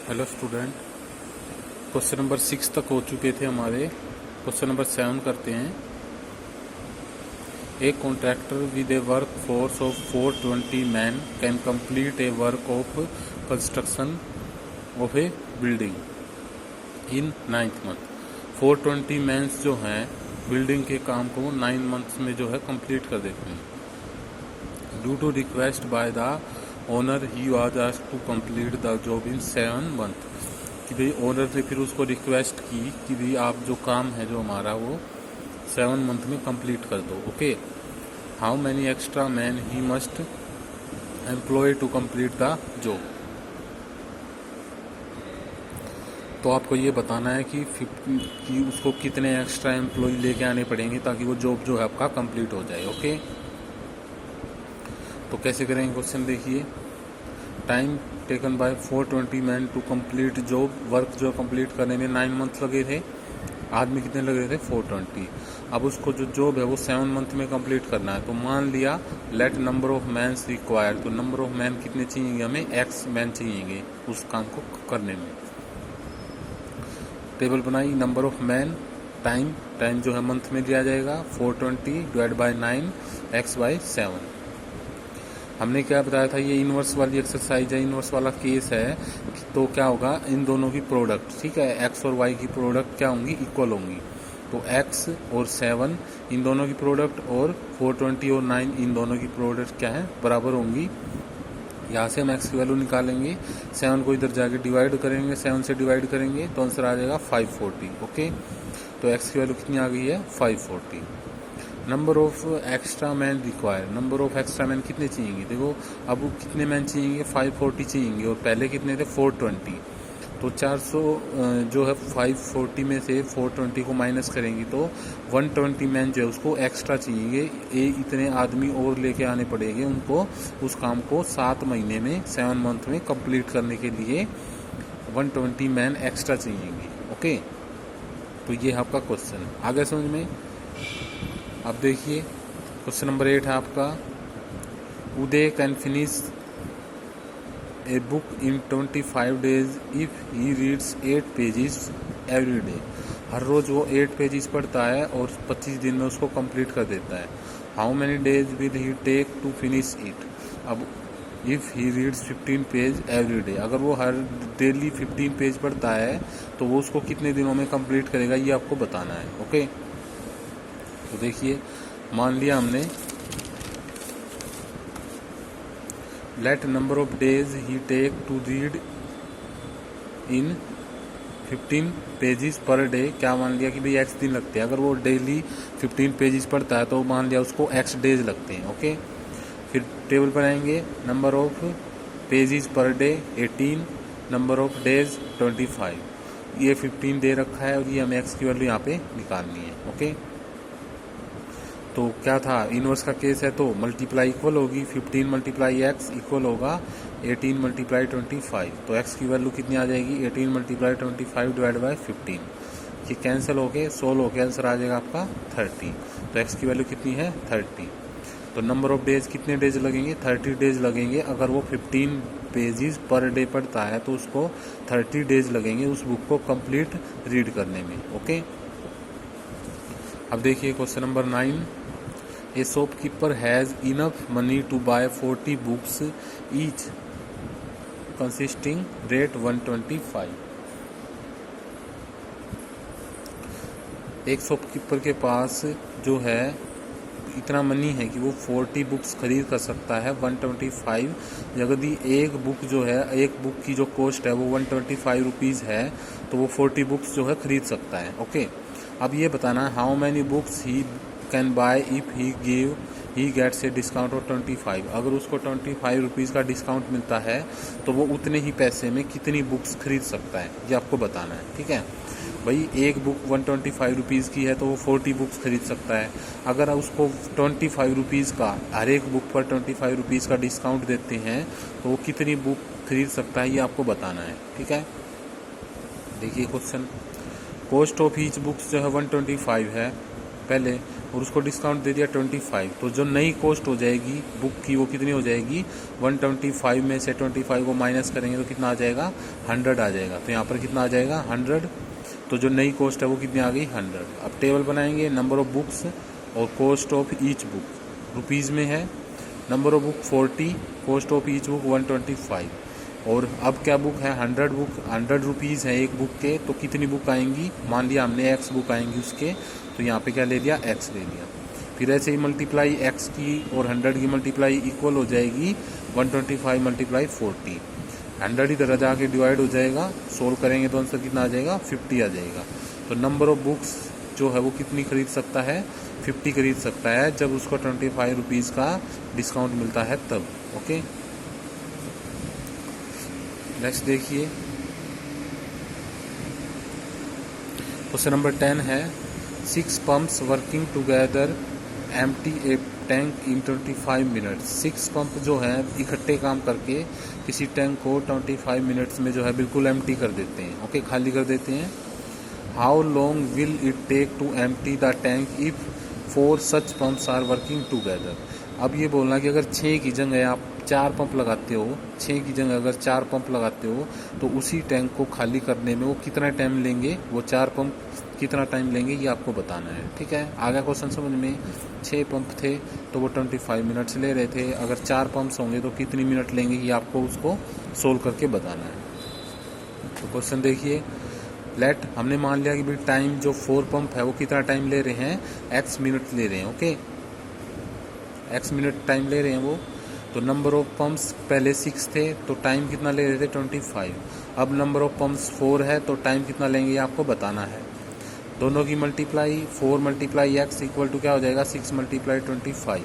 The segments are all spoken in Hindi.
हेलो स्टूडेंट, क्वेश्चन नंबर 6 तक हो चुके थे हमारे। क्वेश्चन नंबर 7 करते हैं। A contractor with a work force of 420 man can complete a work of construction of a building in 9th month. 420 mans जो हैं बिल्डिंग के काम को 9 मंथ्स में जो है कंप्लीट कर देते हैं। Due to request by the owner he was asked to complete the job in 7 month. कि भाई ओनर ने फिर उसको रिक्वेस्ट की कि भाई आप जो काम है जो हमारा वो 7 मंथ में कंप्लीट कर दो। Okay, how many extra man he must employ to complete the job. तो आपको ये बताना है कि उसको कितने एक्स्ट्रा एम्प्लॉय लेके आने पड़ेंगे ताकि वो जॉब जो है आपका कंप्लीट हो जाए। ओके, तो कैसे करेंगे क्वेश्चन देखिए। Time taken by 420 man to complete job. Work जो कंप्लीट करने में 9 मंथ लगे थे। आदमी कितने लगे थे? 420। अब उसको जो जॉब है वो 7 मंथ में कंप्लीट करना है। तो मान लिया let number of mans required. तो नंबर ऑफ मैन कितने चाहिए हमें? एक्स मैन चाहिए उस काम को करने में। टेबल बनाई, नंबर ऑफ मैन, टाइम जो है मंथ में लिया जाएगा 420 डिवाइड बाय 9 एक्स बाय 7। हमने क्या बताया था, ये इनवर्स वाली एक्सरसाइज है, इनवर्स वाला केस है। तो क्या होगा, इन दोनों की प्रोडक्ट, ठीक है, एक्स और वाई की प्रोडक्ट क्या होंगी? इक्वल होंगी। तो एक्स और 7 इन दोनों की प्रोडक्ट और 420 और 9 इन दोनों की प्रोडक्ट क्या है? बराबर होंगी। यहाँ से हम एक्स की वैल्यू निकालेंगे, 7 को इधर जाके डिवाइड करेंगे, 7 से डिवाइड करेंगे तो आंसर आ जाएगा 540। ओके, तो एक्स की वैल्यू कितनी आ गई है? 540। Number of extra man require. Number of extra man कितने चाहिए? देखो अब कितने मैन चाहिए? 540 चाहिए और पहले कितने थे? 420। तो 400 जो है 540 में से 420 को माइनस करेंगे तो 120 मैन जो है उसको एक्स्ट्रा चाहिए। ये इतने आदमी और लेके आने पड़ेंगे उनको उस काम को 7 महीने में 7 मंथ में कंप्लीट करने के लिए 120 मैन एक्स्ट्रा चाहिए। ओके, तो ये आपका क्वेश्चन आगे समझ में। अब देखिए क्वेश्चन नंबर 8 है आपका। Uday can finish a book in 25 days if he reads 8 pages every day. हर रोज वो 8 पेजेस पढ़ता है और 25 दिन में उसको कंप्लीट कर देता है। How many days will he take to finish it. अब if he reads 15 page every day, अगर वो हर डेली 15 पेज पढ़ता है तो वो उसको कितने दिनों में कंप्लीट करेगा, ये आपको बताना है। ओके, तो देखिए मान लिया हमने let number of days he take to read in 15 pages per day. क्या मान लिया कि भाई एक्स दिन लगते हैं। अगर वो डेली 15 पेजेस पढ़ता है तो मान लिया उसको एक्स डेज लगते हैं। ओके, फिर टेबल पर आएंगे, number of pages per day 18, number of days 25। ये 15 दे रखा है और ये हमें एक्स की वैल्यू यहाँ पे निकालनी है। ओके, तो क्या था, इनवर्स का केस है तो मल्टीप्लाई इक्वल होगी, 15 मल्टीप्लाई एक्स इक्वल होगा 18 मल्टीप्लाई 25। तो एक्स की वैल्यू कितनी आ जाएगी? 18 मल्टीप्लाई 25 डिवाइड बाई 15। ये कैंसिल होके 16 होके आंसर आ जाएगा आपका 30। तो एक्स की वैल्यू कितनी है? 30। तो नंबर ऑफ डेज कितने डेज लगेंगे? 30 डेज लगेंगे। अगर वो 15 पेजेस पर डे पढ़ता है तो उसको 30 डेज लगेंगे उस बुक को कंप्लीट रीड करने में। ओके, अब देखिए question number 9। A shopkeeper has enough money to buy 40 books each consisting rate 125। एक शॉपकीपर के पास जो है इतना मनी है कि वो 40 बुक्स खरीद कर सकता है 125। यदि एक बुक जो है, एक बुक की जो कॉस्ट है वो 125 रुपीज़ है तो वो 40 बुक्स जो है खरीद सकता है। ओके, अब ये बताना है how many books he can buy if he gets a discount of 25। अगर उसको 25 रुपीज़ का डिस्काउंट मिलता है तो वो उतने ही पैसे में कितनी बुक्स खरीद सकता है, ये आपको बताना है। ठीक है भाई, एक बुक 125 रुपीज़ की है तो वो 40 बुक्स खरीद सकता है। अगर उसको 25 रुपीज़ का हर एक बुक पर 25 रुपीज़ का डिस्काउंट देते हैं तो वो कितनी बुक खरीद सकता है, ये आपको बताना है। ठीक है, देखिए question, cost of each books जो है 125 है पहले, और उसको डिस्काउंट दे दिया 25, तो जो नई कॉस्ट हो जाएगी बुक की वो कितनी हो जाएगी, 125 में से 25 को माइनस करेंगे तो कितना आ जाएगा, 100 आ जाएगा। तो यहाँ पर कितना आ जाएगा, 100। तो जो नई कॉस्ट है वो कितनी आ गई, 100। अब टेबल बनाएंगे, नंबर ऑफ बुक्स और cost of each book rupees में है, number of book 40, cost of each book 125। और अब क्या बुक है, 100 बुक, 100 रुपीज़ है एक बुक के, तो कितनी बुक आएंगी, मान लिया हमने x बुक आएंगी उसके, तो यहाँ पे क्या ले लिया, x ले लिया। फिर ऐसे ही मल्टीप्लाई x की और 100 की मल्टीप्लाई इक्वल हो जाएगी 125 मल्टीप्लाई 40। 100 इधर जाके डिवाइड हो जाएगा, सोल्व करेंगे तो आंसर कितना आ जाएगा, 50 आ जाएगा। तो नंबर ऑफ बुक्स जो है वो कितनी खरीद सकता है, 50 खरीद सकता है, जब उसको 25 रुपीज़ का डिस्काउंट मिलता है तब। ओके, नेक्स्ट देखिए, क्वेश्चन नंबर 10 है 6 pumps working together empty A tank in 25 minutes. 6 pump जो है इकट्ठे काम करके किसी टैंक को 25 मिनट्स में जो है बिल्कुल एम्प्टी कर देते हैं। ओके, खाली कर देते हैं। How long will it take to empty the tank if 4 such pumps are working together. अब ये बोलना कि अगर 6 की जगह आप 4 पंप लगाते हो, 6 की जगह अगर 4 पंप लगाते हो तो उसी टैंक को खाली करने में वो कितना टाइम लेंगे, वो 4 पंप कितना टाइम लेंगे, ये आपको बताना है। ठीक है, आगे क्वेश्चन समझ में। 6 पंप थे तो वो 25 मिनट्स ले रहे थे, अगर 4 पंप्स होंगे तो कितनी मिनट लेंगे, ये आपको उसको सोल्व करके बताना है। तो क्वेश्चन देखिए, लेट हमने मान लिया कि भाई टाइम जो 4 पंप है वो कितना टाइम ले रहे हैं, x मिनट ले रहे हैं। ओके, x मिनट टाइम ले रहे हैं वो। तो नंबर ऑफ पंप्स पहले 6 थे तो टाइम कितना ले रहे थे, 25। अब नंबर ऑफ पंप्स 4 है तो टाइम कितना लेंगे ये आपको बताना है। दोनों की multiply 4 multiply x equal to क्या हो जाएगा, 6 मल्टीप्लाई 25।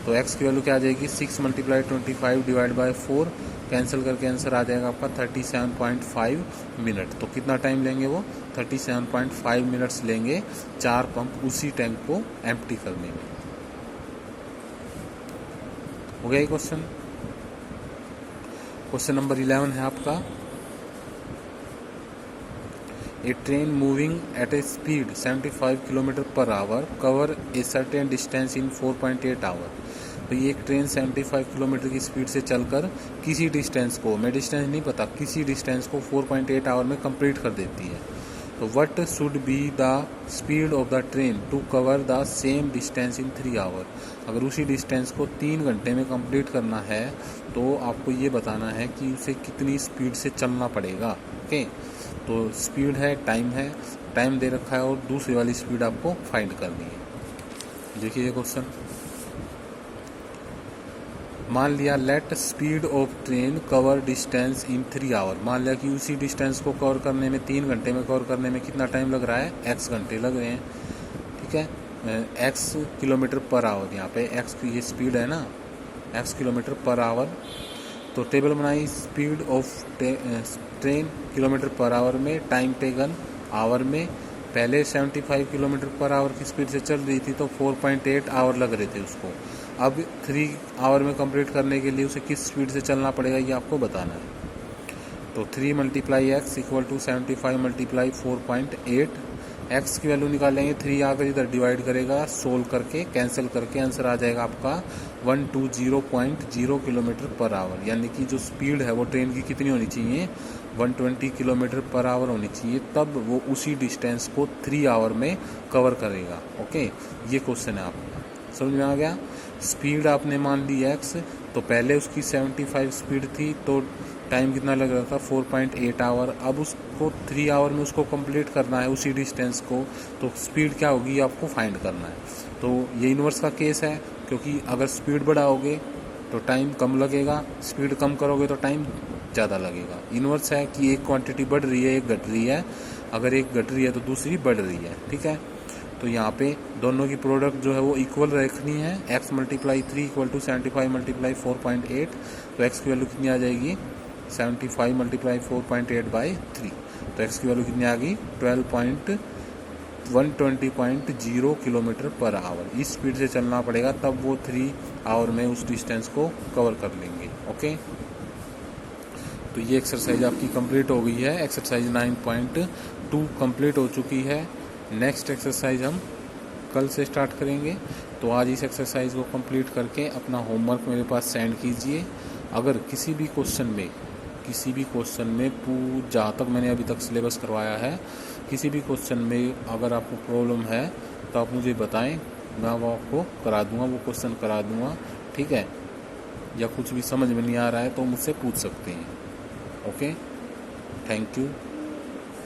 तो x की वैल्यू क्या आ जाएगी, 6 मल्टीप्लाई 25 डिवाइड बाय 4, कैंसिल करके आंसर आ जाएगा आपका 37.5 मिनट। तो कितना टाइम लेंगे वो, 37.5 मिनट्स लेंगे 4 पंप उसी टैंक को एम्प्टी करने में। हो गया ये क्वेश्चन। क्वेश्चन नंबर 11 है आपका, a train moving at a speed 75 kilometre per hour cover a certain distance in 4.8 hour. तो ये एक ट्रेन 75 किलोमीटर की स्पीड से चलकर किसी डिस्टेंस को, मैं डिस्टेंस नहीं पता, किसी डिस्टेंस को 4.8 आवर में कंप्लीट कर देती है। तो what should be the speed of the train to cover the same distance in 3 hour. अगर उसी डिस्टेंस को 3 घंटे में कंप्लीट करना है तो आपको ये बताना है कि उसे कितनी स्पीड से चलना पड़ेगा। ओके, तो स्पीड है, टाइम दे रखा है और दूसरी वाली स्पीड आपको फाइंड करनी है। देखिए ये क्वेश्चन, मान लिया let speed of train cover distance in 3 hour. मान लिया कि उसी डिस्टेंस को कवर करने में 3 घंटे में कवर करने में कितना टाइम लग रहा है, x घंटे लग रहे हैं। ठीक है, x किलोमीटर पर आवर, यहाँ पे x की ये स्पीड है ना, x किलोमीटर पर आवर। तो टेबल बनाई, speed of train kilometre per our में, टाइम टेकन आवर में। पहले 75 किलोमीटर पर आवर की स्पीड से चल रही थी तो 4.8 आवर लग रहे थे उसको। अब 3 आवर में कंप्लीट करने के लिए उसे किस स्पीड से चलना पड़ेगा ये आपको बताना है। तो 3 multiply x equal to 75 multiply 4.8। x की वैल्यू निकालेंगे, 3 आकर इधर डिवाइड करेगा, सोल्व करके कैंसिल करके आंसर आ जाएगा आपका 120.0 किलोमीटर पर आवर। यानी कि जो स्पीड है वो ट्रेन की कितनी होनी चाहिए, 120 किलोमीटर पर आवर होनी चाहिए, तब वो उसी डिस्टेंस को 3 आवर में कवर करेगा। ओके, ये क्वेश्चन है आपका, समझ में आ गया। स्पीड आपने मान ली x, तो पहले उसकी 75 स्पीड थी तो टाइम कितना लग रहा था, 4.8 आवर। अब उसको 3 आवर में उसको कंप्लीट करना है उसी डिस्टेंस को, तो स्पीड क्या होगी आपको फाइंड करना है। तो ये इन्वर्स का केस है, क्योंकि अगर स्पीड बढ़ाओगे तो टाइम कम लगेगा, स्पीड कम करोगे तो टाइम ज़्यादा लगेगा। इन्वर्स है कि एक क्वांटिटी बढ़ रही है, एक घट रही है, अगर एक घट रही है तो दूसरी बढ़ रही है। ठीक है, तो यहाँ पे दोनों की प्रोडक्ट जो है वो इक्वल रखनी है। x multiply 3 equal to 75 multiply 4.8। तो x की वैल्यू कितनी आ जाएगी, 75 मल्टीप्लाई 4.8 बाई 3। तो x की वैल्यू कितनी आ गई, 120.0 किलोमीटर पर आवर। इस स्पीड से चलना पड़ेगा तब वो 3 आवर में उस डिस्टेंस को कवर कर लेंगे। ओके, तो ये एक्सरसाइज आपकी कंप्लीट हो गई है। एक्सरसाइज 9.2 कंप्लीट हो चुकी है। नेक्स्ट एक्सरसाइज हम कल से स्टार्ट करेंगे। तो आज इस एक्सरसाइज को कंप्लीट करके अपना होमवर्क मेरे पास सेंड कीजिए। अगर किसी भी क्वेश्चन में जहाँ तक मैंने अभी तक सिलेबस करवाया है, किसी भी क्वेश्चन में अगर आपको प्रॉब्लम है तो आप मुझे बताएं, मैं वो आपको करा दूंगा, वो क्वेश्चन करा दूंगा, ठीक है। या कुछ भी समझ में नहीं आ रहा है तो मुझसे पूछ सकते हैं। Okay, thank you.